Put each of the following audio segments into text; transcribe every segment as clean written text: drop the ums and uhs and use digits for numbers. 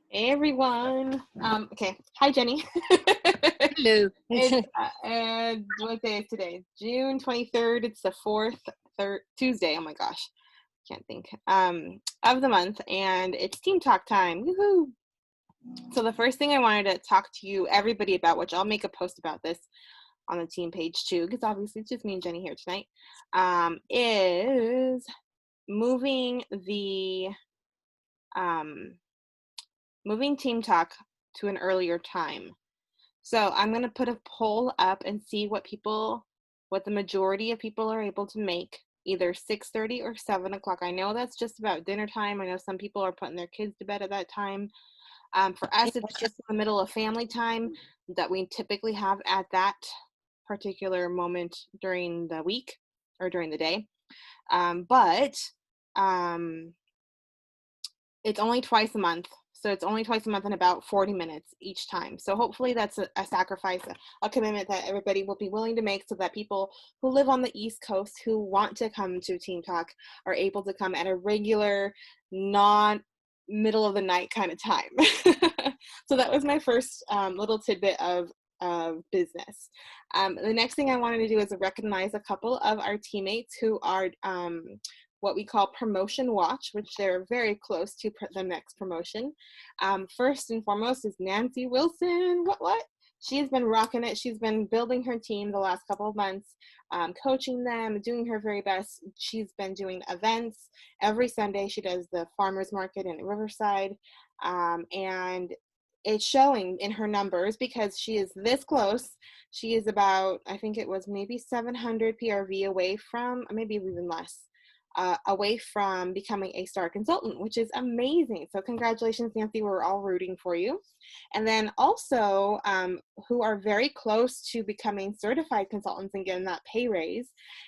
Hey everyone. Okay. Hi Jenny. Hello. It's what day is today? June 23rd. It's the fourth third Tuesday. Oh my gosh. Can't think. Of the month, and it's team talk time. Woohoo. So the first thing I wanted to talk to you everybody about, which I'll make a post about this on the team page too, because obviously it's just me and Jenny here tonight, is moving the um moving team talk to an earlier time. So I'm going to put a poll up and see what the majority of people are able to make, either 6:30 or 7 o'clock. I know that's just about dinner time. I know some people are putting their kids to bed at that time. For us, it's just in the middle of family time that we typically have at that particular moment during the week or during the day. But it's only twice a month. So it's only twice a month and about 40 minutes each time. So hopefully that's a sacrifice, a commitment that everybody will be willing to make so that people who live on the East Coast who want to come to Team Talk are able to come at a regular, non middle of the night kind of time. So that was my first little tidbit of business. The next thing I wanted to do is recognize a couple of our teammates who are what we call promotion watch, which they're very close to the next promotion. First and foremost is Nancy Wilson. What? She has been rocking it. She's been building her team the last couple of months, coaching them, doing her very best. She's been doing events every Sunday. She does the farmers market in Riverside, and it's showing in her numbers because she is this close. She is about, I think it was maybe 700 PRV away from, maybe even less, away from becoming a star consultant, which is amazing. So congratulations, Nancy. We're all rooting for you. And then also who are very close to becoming certified consultants and getting that pay raise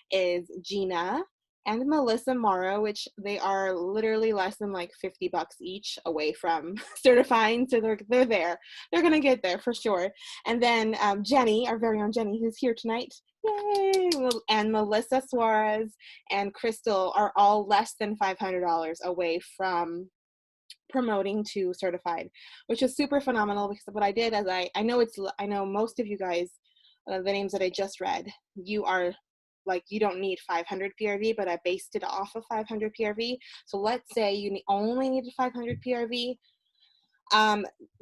is Gina and Melissa Morrow, which they are literally less than like $50 each away from certifying. So they're there. They're going to get there for sure. And then Jenny, our very own Jenny, who's here tonight. Yay! And Melissa Suarez and Crystal are all less than $500 away from promoting to certified, which is super phenomenal because what I did is I know most of you guys, the names that I just read, you are like, you don't need 500 PRV, but I based it off of 500 PRV. So let's say you only need 500 PRV,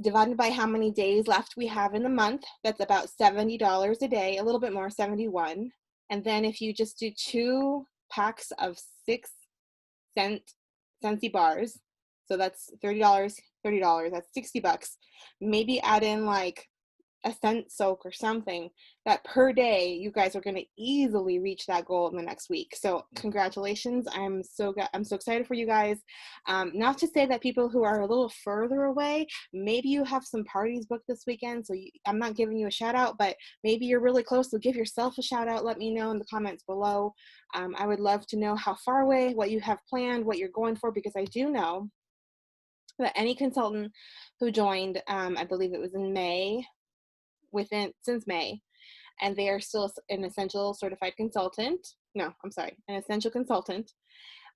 divided by how many days left we have in the month. That's about $70 a day, a little bit more, 71. And then if you just do 2 packs of 6 cent Scentsy bars, so that's $30, that's $60. Maybe add in like a scent soak or something, that per day you guys are going to easily reach that goal in the next week. So congratulations. I'm so excited for you guys. Not to say that people who are a little further away, maybe you have some parties booked this weekend, so I'm not giving you a shout out, but maybe you're really close, so give yourself a shout out. Let me know in the comments below. I would love to know how far away, what you have planned, what you're going for, because I do know that any consultant who joined, I believe it was in May, since May, and they are still an essential certified consultant. No, I'm sorry, an essential consultant.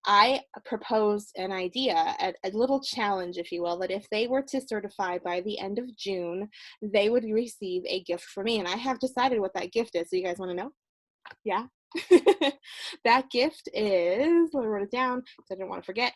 I proposed an idea, a little challenge, if you will, that if they were to certify by the end of June, they would receive a gift from me. And I have decided what that gift is. So you guys want to know? Yeah. That gift is, I wrote it down because I didn't want to forget,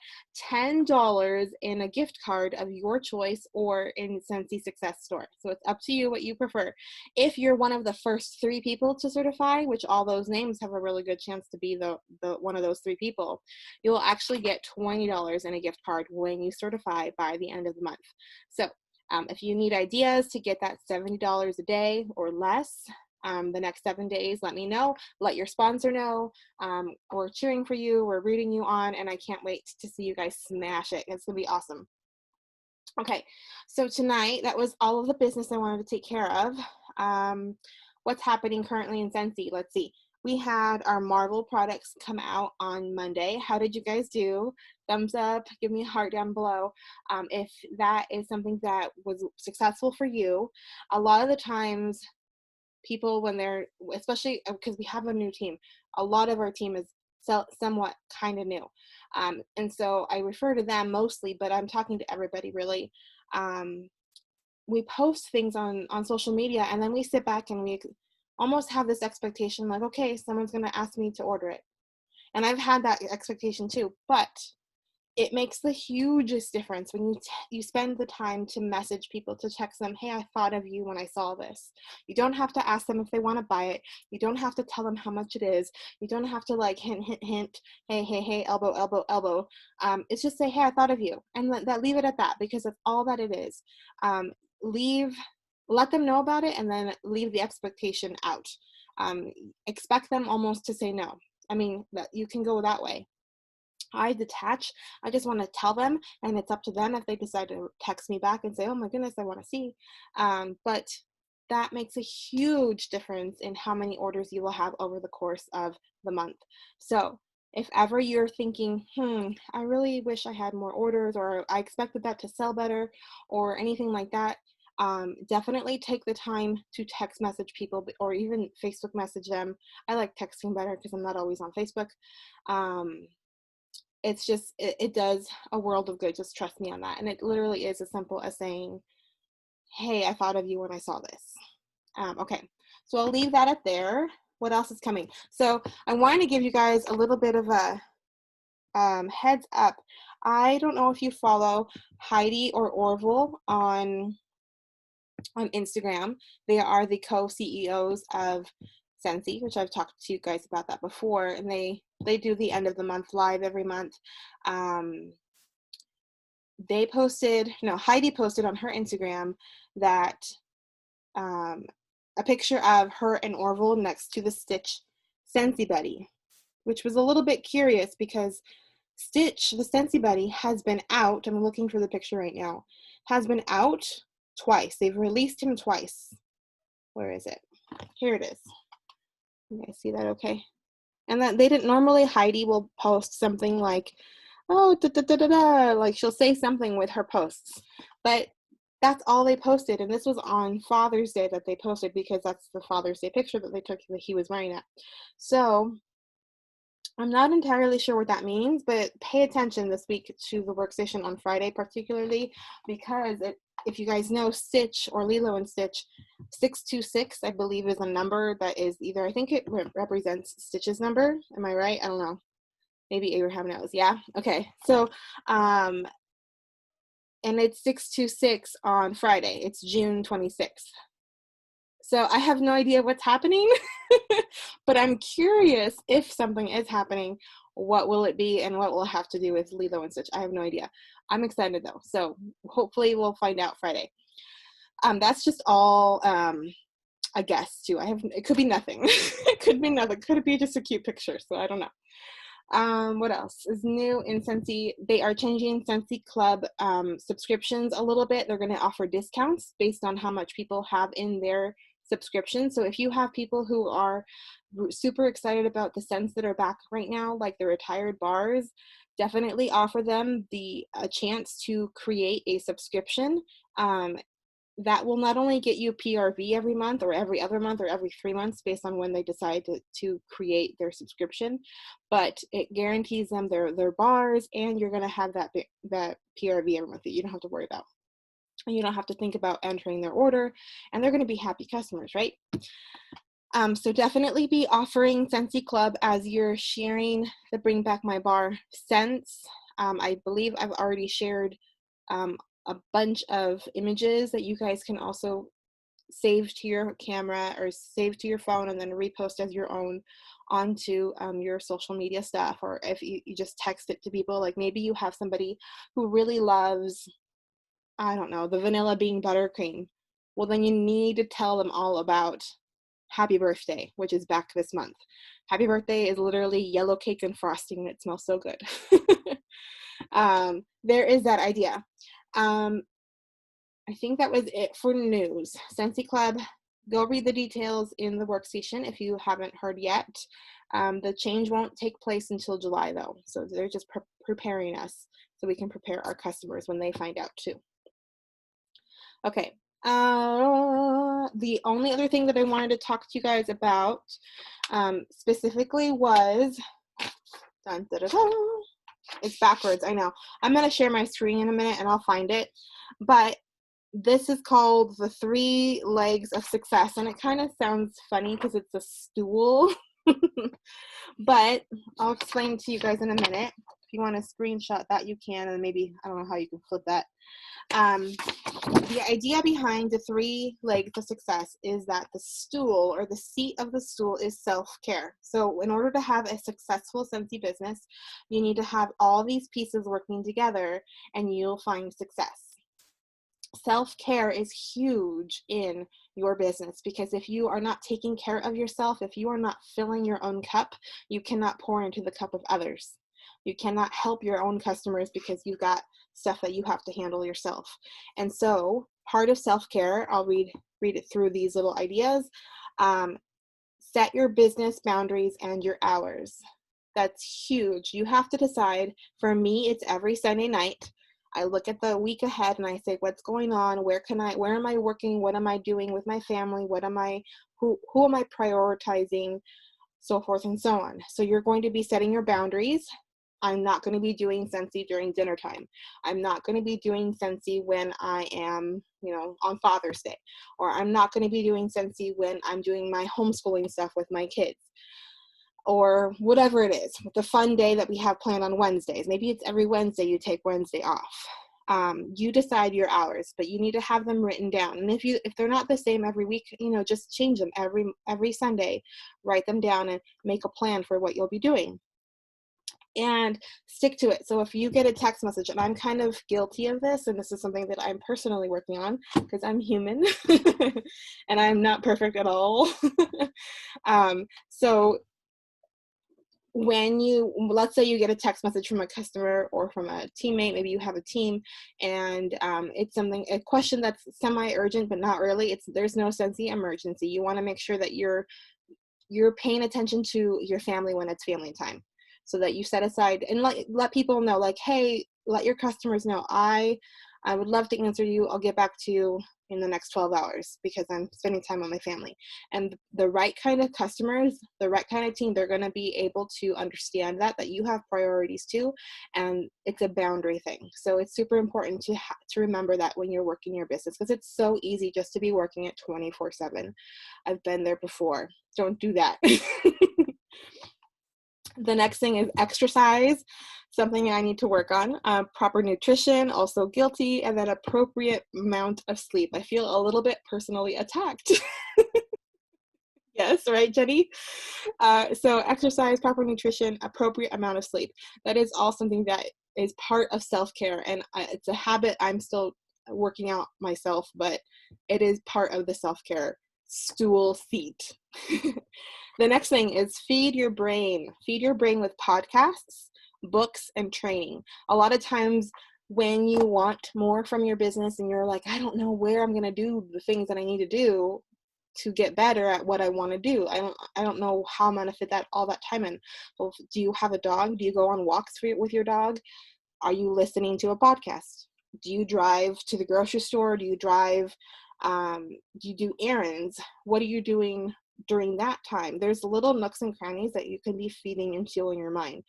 $10 in a gift card of your choice or in Scentsy Success Store. So it's up to you what you prefer. If you're one of the first 3 people to certify, which all those names have a really good chance to be the one of those 3 people, you'll actually get $20 in a gift card when you certify by the end of the month. So if you need ideas to get that $70 a day or less, the next 7 days, let me know. Let your sponsor know. We're cheering for you. We're rooting you on, and I can't wait to see you guys smash it. It's going to be awesome. Okay, so tonight, that was all of the business I wanted to take care of. What's happening currently in Scentsy? Let's see. We had our Marvel products come out on Monday. How did you guys do? Thumbs up, give me a heart down below. If that is something that was successful for you. A lot of the times, people, when they're, especially because we have a new team, a lot of our team is somewhat kind of new. And so I refer to them mostly, but I'm talking to everybody really. We post things on social media, and then we sit back and we almost have this expectation like, okay, someone's going to ask me to order it. And I've had that expectation too, but it makes the hugest difference when you spend the time to message people, to text them, hey, I thought of you when I saw this. You don't have to ask them if they want to buy it. You don't have to tell them how much it is. You don't have to like hint, hint, hint, hey, elbow, elbow, elbow. It's just say, hey, I thought of you, and leave it at that, because that's all that it is. Let them know about it, and then leave the expectation out. Expect them almost to say no. I mean, that you can go that way. I detach. I just want to tell them, and it's up to them if they decide to text me back and say, oh my goodness, I want to see. But that makes a huge difference in how many orders you will have over the course of the month. So if ever you're thinking, I really wish I had more orders, or I expected that to sell better, or anything like that, definitely take the time to text message people, or even Facebook message them. I like texting better because I'm not always on Facebook. It's just, it does a world of good. Just trust me on that. And it literally is as simple as saying, hey, I thought of you when I saw this. Okay, so I'll leave that at there. What else is coming? So I want to give you guys a little bit of a heads up. I don't know if you follow Heidi or Orville on Instagram. They are the co-CEOs of Scentsy, which I've talked to you guys about that before, and they do the end of the month live every month. Heidi posted on her Instagram that a picture of her and Orville next to the Stitch Scentsy Buddy, which was a little bit curious because Stitch, the Scentsy Buddy, has been out. I'm looking for the picture right now. Has been out twice. They've released him twice. Where is it? Here it is. You guys see that okay? And that they didn't normally, Heidi will post something like, oh, da, da, da, da, da, like she'll say something with her posts. But that's all they posted. And this was on Father's Day that they posted, because that's the Father's Day picture that they took that he was wearing it. So I'm not entirely sure what that means, but pay attention this week to the workstation on Friday, particularly because if you guys know Stitch or Lilo and Stitch, 626, I believe, is a number that is either, I think it represents Stitch's number. Am I right? I don't know. Maybe Abraham knows. Yeah. Okay. So, and it's 626 on Friday. It's June 26th. So I have no idea what's happening, but I'm curious if something is happening, what will it be, and what will it have to do with Lilo and Stitch? I have no idea. I'm excited though. So hopefully we'll find out Friday. That's just all I guess too. It could be nothing. It could be nothing. Could it be just a cute picture? So I don't know. What else is new in Scentsy? They are changing Scentsy Club subscriptions a little bit. They're going to offer discounts based on how much people have in their subscription. So if you have people who are super excited about the scents that are back right now, like the retired bars, definitely offer them a chance to create a subscription. That will not only get you PRV every month or every other month or every 3 months based on when they decide to create their subscription, but it guarantees them their bars, and you're going to have that PRV every month that you don't have to worry about. And you don't have to think about entering their order, and they're going to be happy customers, right? So definitely be offering Scentsy Club as you're sharing the Bring Back My Bar scents. I believe I've already shared a bunch of images that you guys can also save to your camera or save to your phone and then repost as your own onto your social media stuff. Or if you just text it to people, like maybe you have somebody who really loves, I don't know, the vanilla bean buttercream. Well, then you need to tell them all about Happy Birthday, which is back this month. Happy Birthday is literally yellow cake and frosting, and it smells so good. There is that idea. I think that was it for news. Scentsy Club, go read the details in the workstation if you haven't heard yet. The change won't take place until July though, so they're just preparing us so we can prepare our customers when they find out too. Okay, the only other thing that I wanted to talk to you guys about specifically was Dun, da, da, da. It's backwards, I know. I'm going to share my screen in a minute and I'll find it. But this is called the 3 legs of success. And it kind of sounds funny because it's a stool. But I'll explain to you guys in a minute. If you want to screenshot that, you can. And maybe, I don't know how you can flip that. The idea behind the 3 legs of success is that the stool or the seat of the stool is self-care. So in order to have a successful Scentsy business, you need to have all these pieces working together and you'll find success. Self-care is huge in your business because if you are not taking care of yourself, if you are not filling your own cup, you cannot pour into the cup of others. You cannot help your own customers because you've got stuff that you have to handle yourself. And so part of self-care, I'll read it through these little ideas. Set your business boundaries and your hours. That's huge. You have to decide. For me, it's every Sunday night. I look at the week ahead and I say, what's going on? Where am I working? What am I doing with my family? Who am I prioritizing? So forth and so on. So you're going to be setting your boundaries. I'm not going to be doing Scentsy during dinner time. I'm not going to be doing Scentsy when I am, on Father's Day. Or I'm not going to be doing Scentsy when I'm doing my homeschooling stuff with my kids. Or whatever it is, the fun day that we have planned on Wednesdays. Maybe it's every Wednesday you take Wednesday off. You decide your hours, but you need to have them written down. And if they're not the same every week, just change them every Sunday. Write them down and make a plan for what you'll be doing. And stick to it. So if you get a text message, and I'm kind of guilty of this, and this is something that I'm personally working on because I'm human and I'm not perfect at all. So when let's say you get a text message from a customer or from a teammate, maybe you have a team, and it's a question that's semi-urgent, but not really. There's no Scentsy emergency. You want to make sure that you're paying attention to your family when it's family time, so that you set aside and let people know, like, hey, let your customers know, I would love to answer you. I'll get back to you in the next 12 hours because I'm spending time with my family. And the right kind of customers, the right kind of team, they're going to be able to understand that you have priorities too, and it's a boundary thing. So it's super important to remember that when you're working your business, because it's so easy just to be working it 24/7. I've been there before. Don't do that. The next thing is exercise, something I need to work on. Proper nutrition, also guilty, and then appropriate amount of sleep. I feel a little bit personally attacked. Yes, right, Jenny? So exercise, proper nutrition, appropriate amount of sleep. That is all something that is part of self-care, and it's a habit I'm still working out myself, but it is part of the self-care stool seat. The next thing is feed your brain. Feed your brain with podcasts, books, and training. A lot of times when you want more from your business and you're like, I don't know where I'm going to do the things that I need to do to get better at what I want to do. I don't know how I'm going to fit all that time in. Well, do you have a dog? Do you go on walks with your dog? Are you listening to a podcast? Do you drive to the grocery store? Do you drive? Do you do errands? What are you doing during that time? There's little nooks and crannies that you can be feeding and fueling your mind.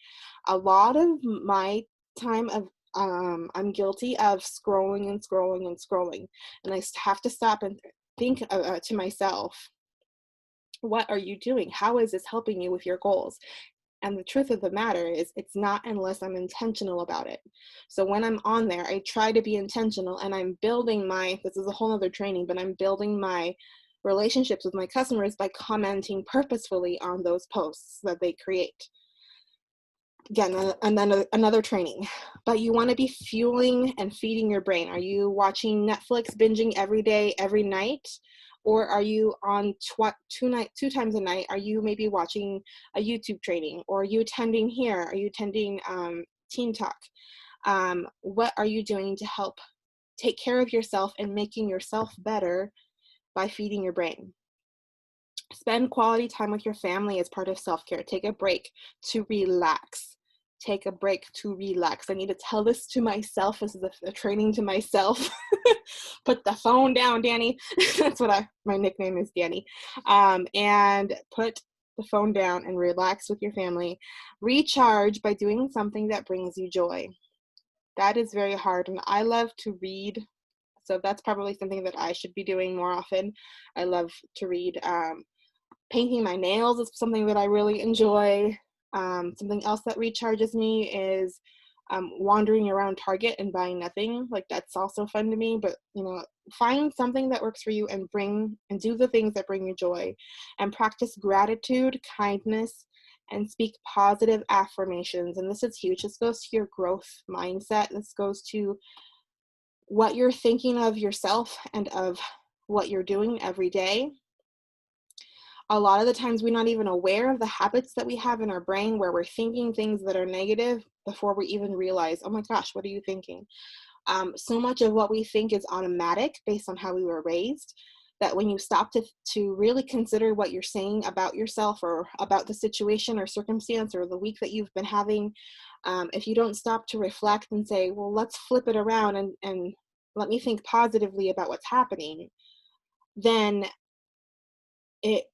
A lot of my time I'm guilty of scrolling and scrolling and scrolling, and I have to stop and think to myself, what are you doing? How is this helping you with your goals? And the truth of the matter is, it's not unless I'm intentional about it. So when I'm on there, I try to be intentional, and I'm building this is a whole other training, but I'm building my relationships with my customers by commenting purposefully on those posts that they create. Again, another training. But you want to be fueling and feeding your brain. Are you watching Netflix, binging every day, every night? Or are you on two times a night? Are you maybe watching a YouTube training? Or are you attending here? Are you attending Teen Talk? What are you doing to help take care of yourself and making yourself better by feeding your brain? Spend quality time with your family as part of self-care. Take a break to relax. Take a break to relax. I need to tell this to myself. This is a training to myself. Put the phone down, Danny. That's what my nickname is, Danny. And put the phone down and relax with your family. Recharge by doing something that brings you joy. That is very hard, and I love to read, so that's probably something that I should be doing more often. I love to read. Painting my nails is something that I really enjoy. Something else that recharges me is wandering around Target and buying nothing. Like, that's also fun to me. But find something that works for you and do the things that bring you joy, and practice gratitude, kindness, and speak positive affirmations. And this is huge. This goes to your growth mindset. This goes to what you're thinking of yourself and of what you're doing every day. A lot of the times we're not even aware of the habits that we have in our brain where we're thinking things that are negative before we even realize, oh my gosh, what are you thinking? So much of what we think is automatic based on how we were raised, that when you stop to really consider what you're saying about yourself or about the situation or circumstance or the week that you've been having, if you don't stop to reflect and say, well, let's flip it around and let me think positively about what's happening, then it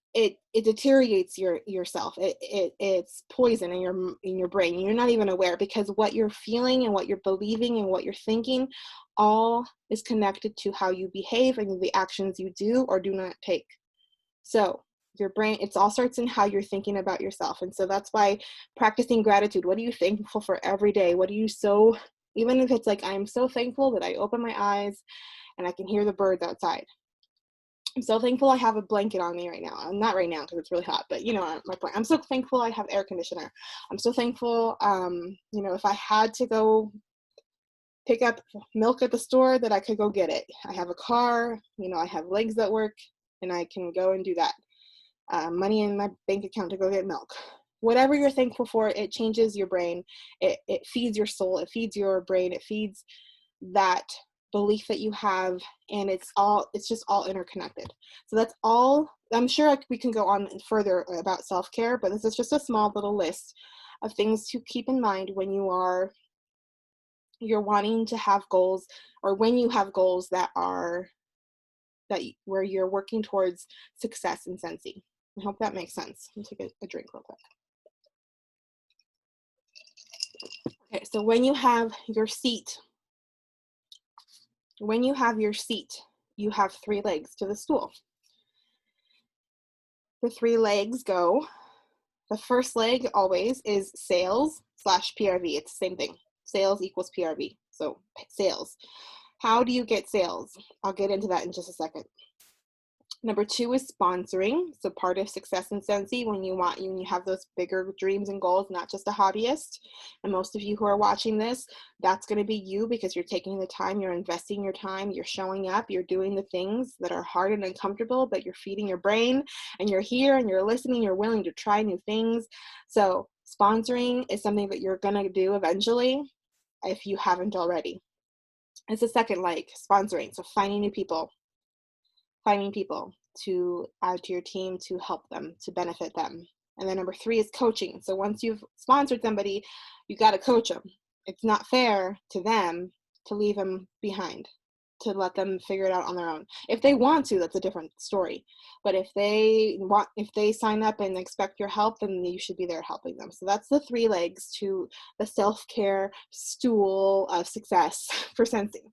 deteriorates yourself. It's poison in your brain. You're not even aware, because what you're feeling and what you're believing and what you're thinking all is connected to how you behave and the actions you do or do not take. So your brain, it all starts in how you're thinking about yourself. And so that's why practicing gratitude. What are you thankful for every day? Even if it's like, I'm so thankful that I open my eyes and I can hear the birds outside. I'm so thankful I have a blanket on me right now. I'm not right now because it's really hot, but my point. I'm so thankful I have air conditioner. I'm so thankful, if I had to go pick up milk at the store, that I could go get it. I have a car, I have legs that work, and I can go and do that. Money in my bank account to go get milk. Whatever you're thankful for, it changes your brain. It feeds your soul. It feeds your brain. It feeds that belief that you have, and it's just all interconnected. So that's all. I'm sure we can go on further about self-care, but this is just a small little list of things to keep in mind when you're wanting to have goals, or when you have goals where you're working towards success in Scentsy. I hope that makes sense. Let me take a drink real quick. Okay, so when you have your seat, you have 3 legs to the stool. The 3 legs go, the first leg always is sales/PRV. It's the same thing. Sales equals PRV. So sales. How do you get sales? I'll get into that in just a second. Number 2 is sponsoring. So part of success in Scentsy, when you have those bigger dreams and goals, not just a hobbyist. And most of you who are watching this, that's going to be you, because you're taking the time, you're investing your time, you're showing up, you're doing the things that are hard and uncomfortable, but you're feeding your brain, and you're here and you're listening, you're willing to try new things. So sponsoring is something that you're going to do eventually if you haven't already. It's the second leg, sponsoring. So finding people to add to your team, to help them, to benefit them. And then number 3 is coaching. So once you've sponsored somebody, you got to coach them. It's not fair to them to leave them behind, to let them figure it out on their own. If they want to, that's a different story. But if they sign up and expect your help, then you should be there helping them. So that's the 3 legs to the self-care stool of success for Scentsy.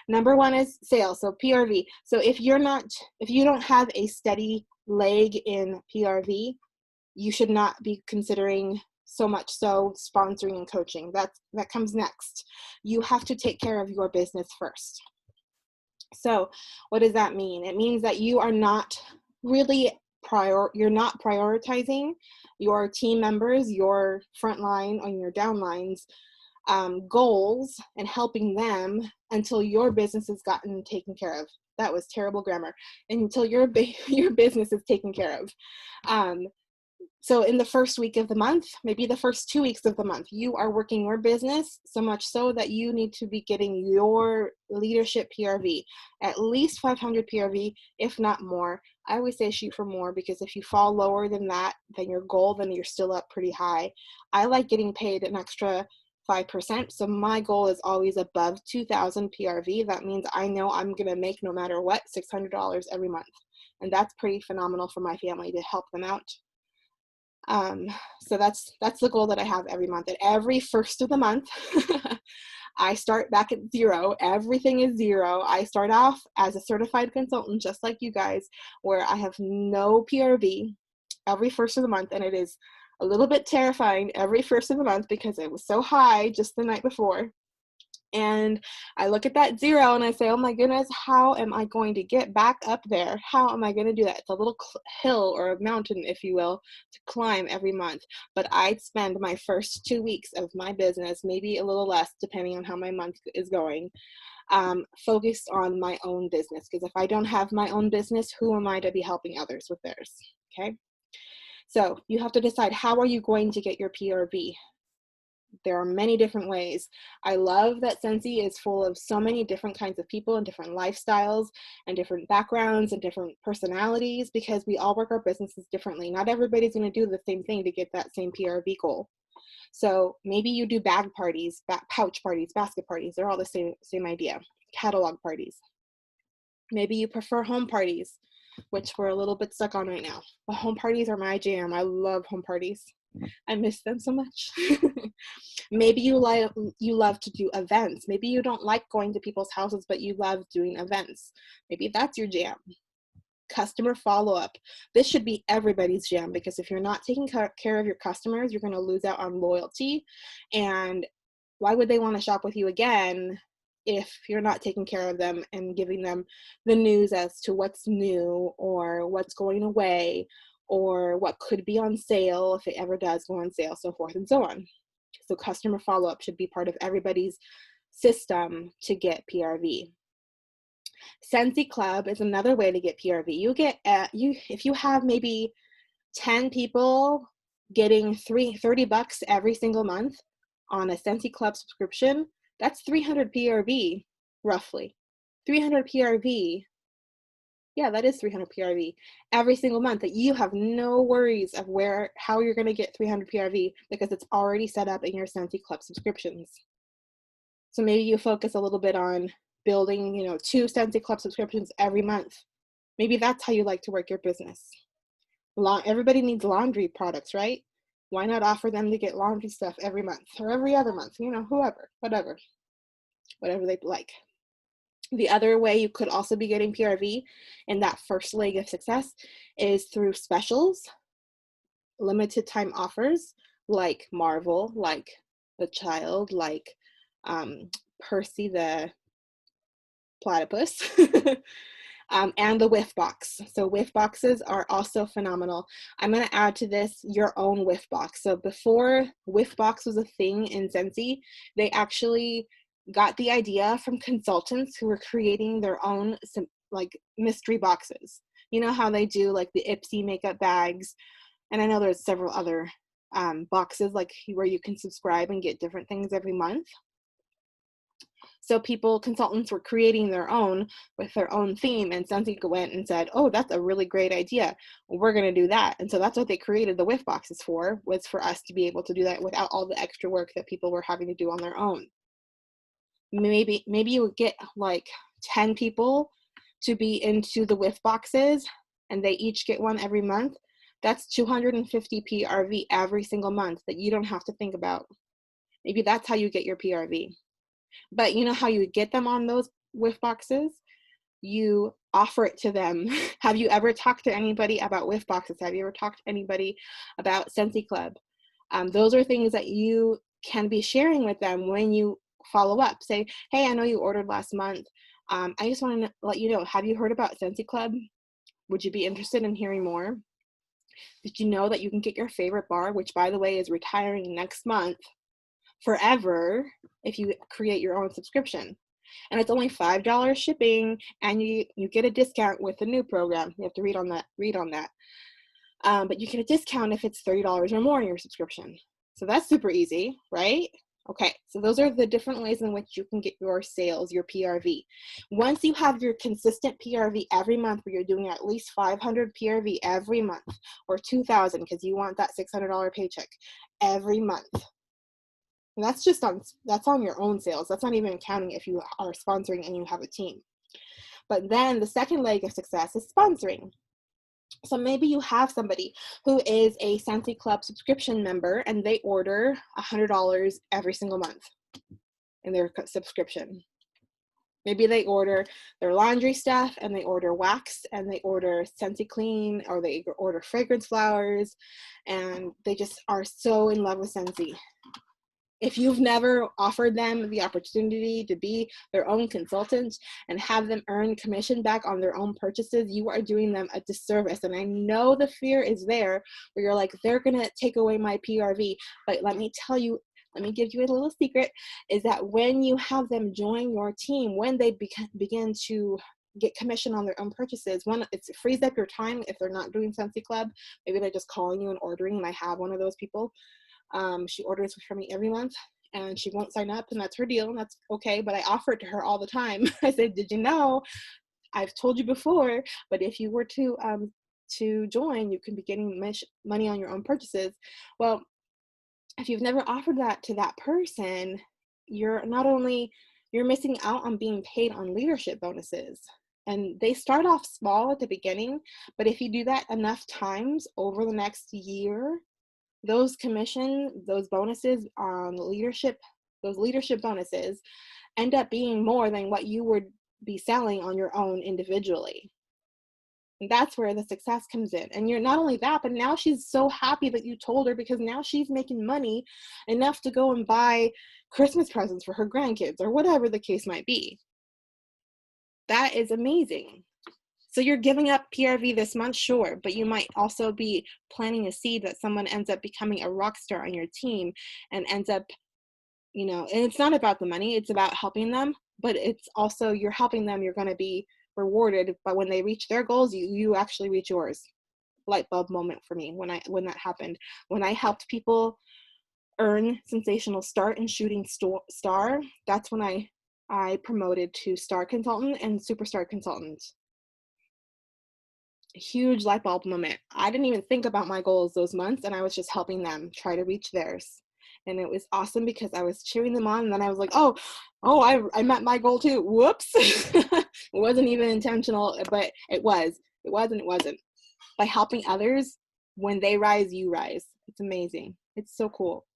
Number 1 is sales, so PRV. So if you don't have a steady leg in PRV, you should not be considering so much so sponsoring and coaching. That comes next. You have to take care of your business first. So what does that mean? It means that you are not really you're not prioritizing your team members, your front line, and your downlines goals and helping them until your business has gotten taken care of. That was terrible grammar. Until your business is taken care of. So in the first week of the month, maybe the first 2 weeks of the month, you are working your business so much so that you need to be getting your leadership PRV, at least 500 PRV, if not more. I always say shoot for more, because if you fall lower than that, than your goal, then you're still up pretty high. I like getting paid an extra 5%. So my goal is always above 2,000 PRV. That means I know I'm going to make, no matter what, $600 every month. And that's pretty phenomenal for my family to help them out. So that's the goal that I have every month. And every first of the month, I start back at zero. Everything is zero. I start off as a certified consultant, just like you guys, where I have no PRV every first of the month. And it is a little bit terrifying every first of the month because it was so high just the night before. And I look at that zero and I say, oh my goodness, how am I going to get back up there? How am I going to do that? It's a little hill or a mountain, if you will, to climb every month. But I'd spend my first 2 weeks of my business, maybe a little less, depending on how my month is going, focused on my own business. Because if I don't have my own business, who am I to be helping others with theirs? Okay. So you have to decide, how are you going to get your PRV? There are many different ways. I love that Scentsy is full of so many different kinds of people and different lifestyles and different backgrounds and different personalities, because we all work our businesses differently. Not everybody's going to do the same thing to get that same PRV goal. So maybe you do bag parties, pouch parties, basket parties. They're all the same idea. Catalog parties. Maybe you prefer home parties, which we're a little bit stuck on right now. But home parties are my jam. I love home parties. I miss them so much. Maybe you love to do events. Maybe you don't like going to people's houses, but you love doing events. Maybe that's your jam. Customer follow-up. This should be everybody's jam, because if you're not taking care of your customers, you're going to lose out on loyalty. And why would they want to shop with you again if you're not taking care of them and giving them the news as to what's new or what's going away or what could be on sale if it ever does go on sale, so forth and so on. So customer follow-up should be part of everybody's system to get PRV. Scentsy Club is another way to get PRV. You get if you have maybe 10 people getting $30 every single month on a Scentsy Club subscription, that's 300 PRV roughly. 300 PRV. Yeah, that is 300 PRV every single month, that you have no worries of how you're going to get 300 PRV, because it's already set up in your Scentsy Club subscriptions. So maybe you focus a little bit on building, 2 Scentsy Club subscriptions every month. Maybe that's how you like to work your business. Everybody needs laundry products, right? Why not offer them to get laundry stuff every month or every other month? Whatever they like. The other way you could also be getting PRV in that first leg of success is through specials, limited time offers like Marvel, like The Child, like Percy the Platypus, and the whiff box. So whiff boxes are also phenomenal. I'm going to add to this your own whiff box. So before whiff box was a thing in Scentsy, they actually got the idea from consultants who were creating their own like mystery boxes. You know how they do like the Ipsy makeup bags, and I know there's several other boxes like where you can subscribe and get different things every month. So consultants were creating their own with their own theme, and Scentsy went and said, oh, that's a really great idea. Well, we're going to do that. And so that's what they created the whiff boxes for, was for us to be able to do that without all the extra work that people were having to do on their own. Maybe you would get like 10 people to be into the whiff boxes, and they each get one every month. That's 250 PRV every single month that you don't have to think about. Maybe that's how you get your PRV. But you know how you would get them on those whiff boxes? You offer it to them. Have you ever talked to anybody about whiff boxes? Have you ever talked to anybody about Scentsy Club? Those are things that you can be sharing with them when you follow up. Say, hey, I know you ordered last month. I just want to let you know, have you heard about Scentsy Club? Would you be interested in hearing more? Did you know that you can get your favorite bar, which by the way is retiring next month, forever, if you create your own subscription? And it's only $5 shipping, and you get a discount with the new program. You have to read on that. But you get a discount if it's $30 or more in your subscription. So that's super easy, right? Okay, so those are the different ways in which you can get your sales, your PRV. Once you have your consistent PRV every month, where you're doing at least 500 PRV every month, or 2,000 because you want that $600 paycheck every month. And that's on your own sales. That's not even counting if you are sponsoring and you have a team. But then the second leg of success is sponsoring. So maybe you have somebody who is a Scentsy Club subscription member and they order $100 every single month in their subscription. Maybe they order their laundry stuff and they order wax and they order Scentsy Clean, or they order fragrance flowers, and they just are so in love with Scentsy. If you've never offered them the opportunity to be their own consultant and have them earn commission back on their own purchases, you are doing them a disservice. And I know the fear is there where you're like, they're going to take away my PRV. But let me tell you, let me give you a little secret, is that when you have them join your team, when they begin to get commission on their own purchases, one, it frees up your time if they're not doing Scentsy Club. Maybe they're just calling you and ordering, and I have one of those people. She orders from me every month and she won't sign up, and that's her deal, and that's okay, but I offer it to her all the time. I said, did you know, I've told you before, but if you were to join, you can be getting money on your own purchases. Well, if you've never offered that to that person, you're not only, you're missing out on being paid on leadership bonuses. And they start off small at the beginning, but if you do that enough times over the next year, those commission, those bonuses on leadership, those leadership bonuses end up being more than what you would be selling on your own individually. And that's where the success comes in. And you're not only that, but now she's so happy that you told her, because now she's making money enough to go and buy Christmas presents for her grandkids or whatever the case might be. That is amazing. So you're giving up PRV this month, sure, but you might also be planting a seed that someone ends up becoming a rock star on your team and ends up, and it's not about the money, it's about helping them, but it's also, you're helping them, you're going to be rewarded, but when they reach their goals, you actually reach yours. Light bulb moment for me when that happened. When I helped people earn sensational start and shooting star, that's when I promoted to star consultant and superstar consultant. Huge light bulb moment. I didn't even think about my goals those months, and I was just helping them try to reach theirs. And it was awesome because I was cheering them on, and then I was like, oh, I met my goal too. Whoops. It wasn't even intentional, but it was. It was and it wasn't. By helping others, when they rise, you rise. It's amazing. It's so cool.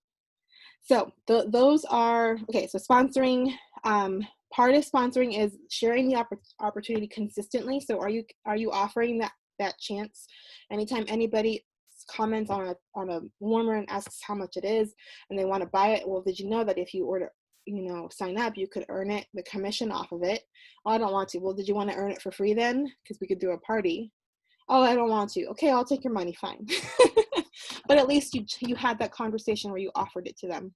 So those are, okay, so sponsoring, part of sponsoring is sharing the opportunity consistently. So are you offering that chance anytime anybody comments on a warmer and asks how much it is and they want to buy it? Well, did you know that if you order, sign up, you could earn the commission off of it? Oh, I don't want to. Well, did you want to earn it for free then? Because we could do a party. Oh, I don't want to. Okay, I'll take your money, fine. But at least you had that conversation where you offered it to them.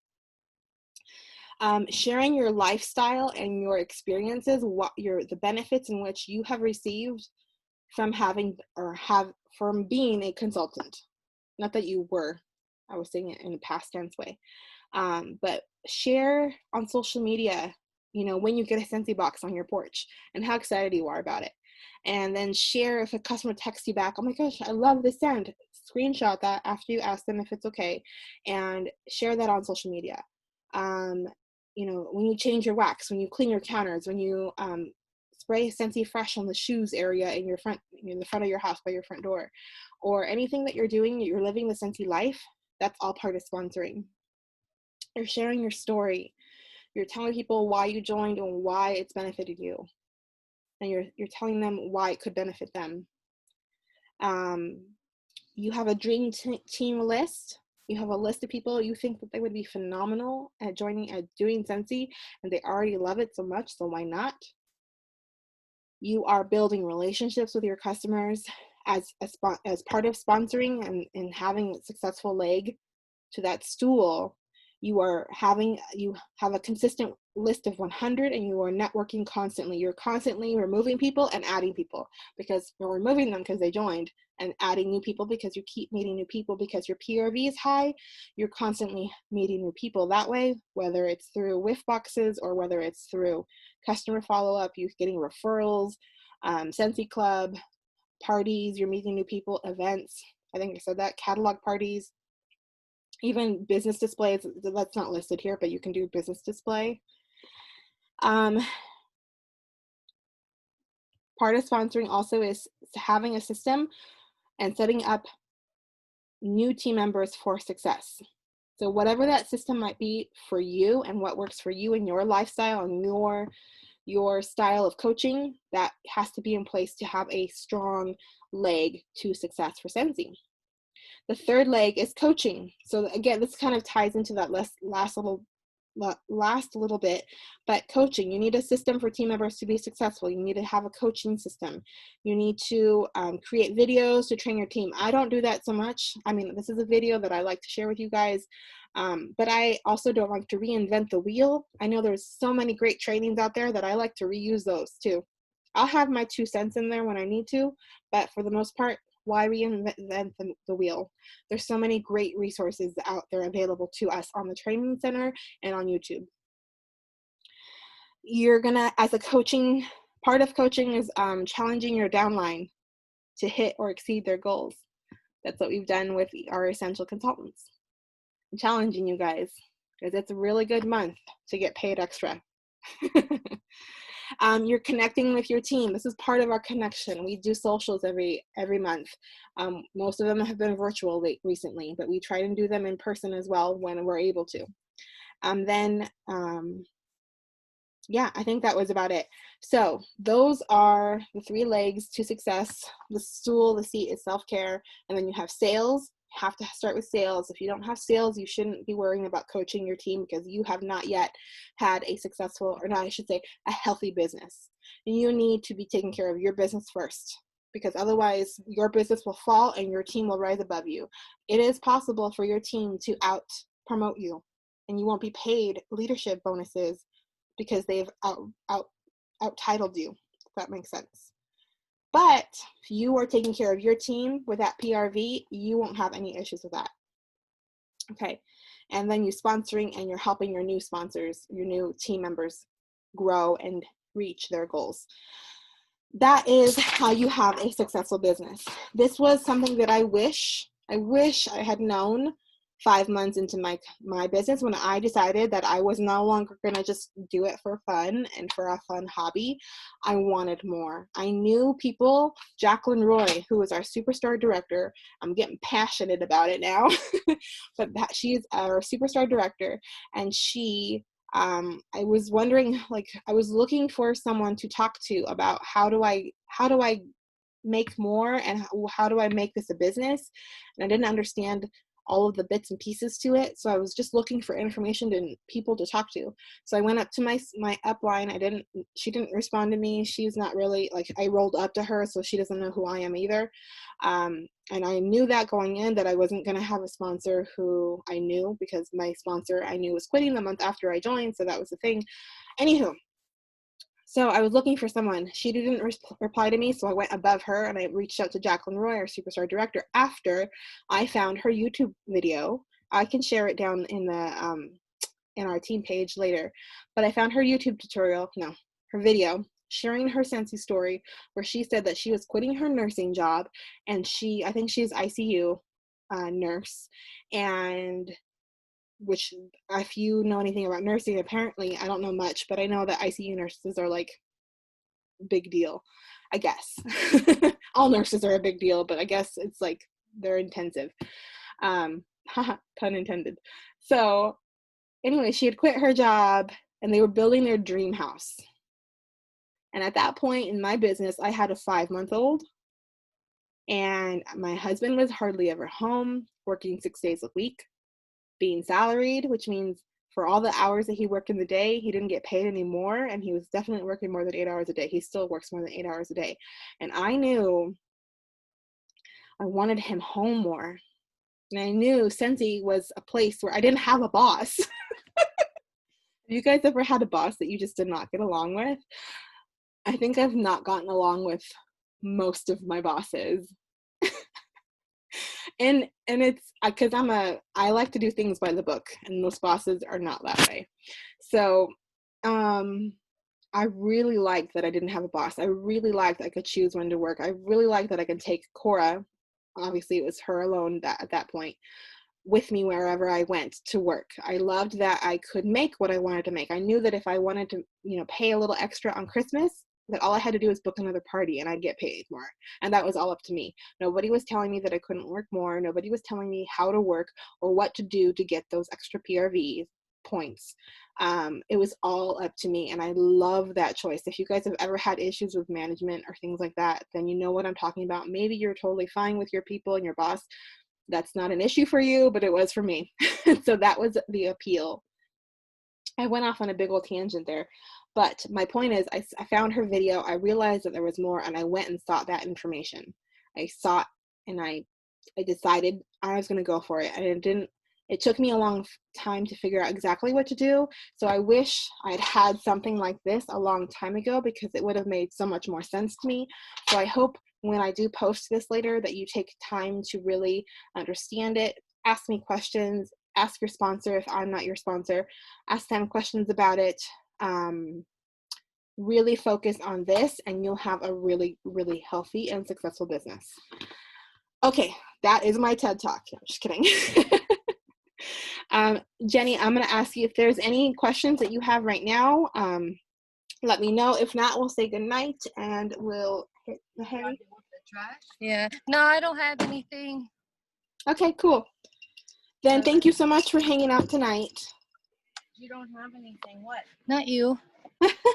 Sharing your lifestyle and your experiences, the benefits in which you have received from from being a consultant. Not that you were, I was saying it in a past tense way. But share on social media, when you get a Scentsy box on your porch and how excited you are about it. And then share if a customer texts you back, oh my gosh, I love this scent. Screenshot that after you ask them if it's okay, and share that on social media. When you change your wax, when you clean your counters, when you spray Scentsy Fresh on the shoes area in the front of your house by your front door, or anything that you're doing, you're living the Scentsy life, that's all part of sponsoring. You're sharing your story. You're telling people why you joined and why it's benefited you. And you're telling them why it could benefit them. You have a dream team list. You have a list of people you think that they would be phenomenal at doing Scentsy, and they already love it so much, so why not? You are building relationships with your customers as part of sponsoring and having a successful leg to that stool. You have a consistent list of 100, and you are networking constantly. You're constantly removing people and adding people, because you're removing them because they joined, and adding new people because you keep meeting new people because your PRV is high. You're constantly meeting new people that way, whether it's through whiff boxes or whether it's through customer follow-up, you're getting referrals, Scentsy Club, parties, you're meeting new people, events, I think I said that, catalog parties, even business displays. That's not listed here, but you can do business display. Part of sponsoring also is having a system and setting up new team members for success. So whatever that system might be for you and what works for you and your lifestyle and your style of coaching, that has to be in place to have a strong leg to success for Scentsy. The third leg is coaching. So again, this kind of ties into that last little bit, but coaching, you need a system for team members to be successful. You need to have a coaching system. You need to create videos to train your team. I don't do that so much. I mean, this is a video that I like to share with you guys, but I also don't like to reinvent the wheel. I know there's so many great trainings out there that I like to reuse those too. I'll have my 2 cents in there when I need to, but for the most part, why reinvent the wheel? There's so many great resources out there available to us on the training center and on YouTube. You're gonna, as a coaching, part of coaching is challenging your downline to hit or exceed their goals. That's what we've done with our essential consultants. I'm challenging you guys because it's a really good month to get paid extra. You're connecting with your team. This is part of our connection. We do socials every month. Most of them have been virtual recently, but we try to do them in person as well when we're able to. Yeah, I think that was about it. So those are the 3 legs to success. The stool, the seat is self-care. And then you have sales. You have to start with sales. If you don't have sales, you shouldn't be worrying about coaching your team because you have not yet had a successful, or no, I should say a healthy business. And you need to be taking care of your business first, because otherwise your business will fall and your team will rise above you. It is possible for your team to out promote you, and you won't be paid leadership bonuses because they've out titled you, if that makes sense. But if you are taking care of your team with that PRV, you won't have any issues with that. Okay, and then you sponsoring and you're helping your new sponsors, your new team members grow and reach their goals. That is how you have a successful business. This was something that I wish I had known 5 months into my business, when I decided that I was no longer going to just do it for fun and for a fun hobby. I wanted more. I knew people, Jacqueline Roy, who was our superstar director. I'm getting passionate about it now, but she's our superstar director, and I was wondering, like, I was looking for someone to talk to about how do I make more, and how do I make this a business? And I didn't understand all of the bits and pieces to it. So I was just looking for information and people to talk to. So I went up to my upline. She didn't respond to me. She's not really, like, I rolled up to her, so she doesn't know who I am either. And I knew that going in, that I wasn't going to have a sponsor who I knew, because my sponsor I knew was quitting the month after I joined. So that was the thing. Anywho, so I was looking for someone. She didn't reply to me, so I went above her and I reached out to Jacqueline Roy, our superstar director, after I found her YouTube video. I can share it down in the in our team page later, but I found her YouTube her video sharing her Scentsy story, where she said that she was quitting her nursing job, and I think she's ICU nurse, and which, if you know anything about nursing, apparently I don't know much, but I know that ICU nurses are like big deal, I guess. All nurses are a big deal, but I guess it's like they're intensive. Pun intended. So anyway, she had quit her job and they were building their dream house. And at that point in my business, I had a 5-month-old, and my husband was hardly ever home, working 6 days a week, being salaried, which means for all the hours that he worked in the day, he didn't get paid anymore, and he was definitely working more than 8 hours a day. He still works more than 8 hours a day. And I knew I wanted him home more. And I knew Scentsy was a place where I didn't have a boss. Have you guys ever had a boss that you just did not get along with? I think I've not gotten along with most of my bosses. And it's because I like to do things by the book, and most bosses are not that way. So I really liked that I didn't have a boss. I really liked I could choose when to work. I really liked that I could take Cora, obviously it was her alone at that point, with me wherever I went to work. I loved that I could make what I wanted to make. I knew that if I wanted to, pay a little extra on Christmas, that all I had to do was book another party and I'd get paid more. And that was all up to me. Nobody was telling me that I couldn't work more. Nobody was telling me how to work or what to do to get those extra PRV points. It was all up to me, and I love that choice. If you guys have ever had issues with management or things like that, then you know what I'm talking about. Maybe you're totally fine with your people and your boss. That's not an issue for you, but it was for me. So that was the appeal. I went off on a big old tangent there, but my point is I found her video. I realized that there was more, and I went and sought that information. I sought, and I decided I was going to go for it, and it took me a long time to figure out exactly what to do. So I wish I'd had something like this a long time ago, because it would have made so much more sense to me. So I hope when I do post this later that you take time to really understand it, ask me questions, ask your sponsor if I'm not your sponsor, ask them questions about it. Really focus on this, and you'll have a really, really healthy and successful business. Okay, that is my TED Talk. I'm just kidding. Jenny, I'm going to ask you if there's any questions that you have right now. Let me know. If not, we'll say goodnight and we'll hit the hay. Yeah. No, I don't have anything. Okay, cool. Then thank you so much for hanging out tonight. You don't have anything. What? Not you.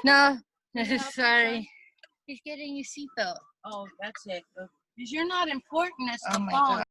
No. Sorry. He's getting your seatbelt. Oh, that's it. Because you're not important as Oh the my phone. God.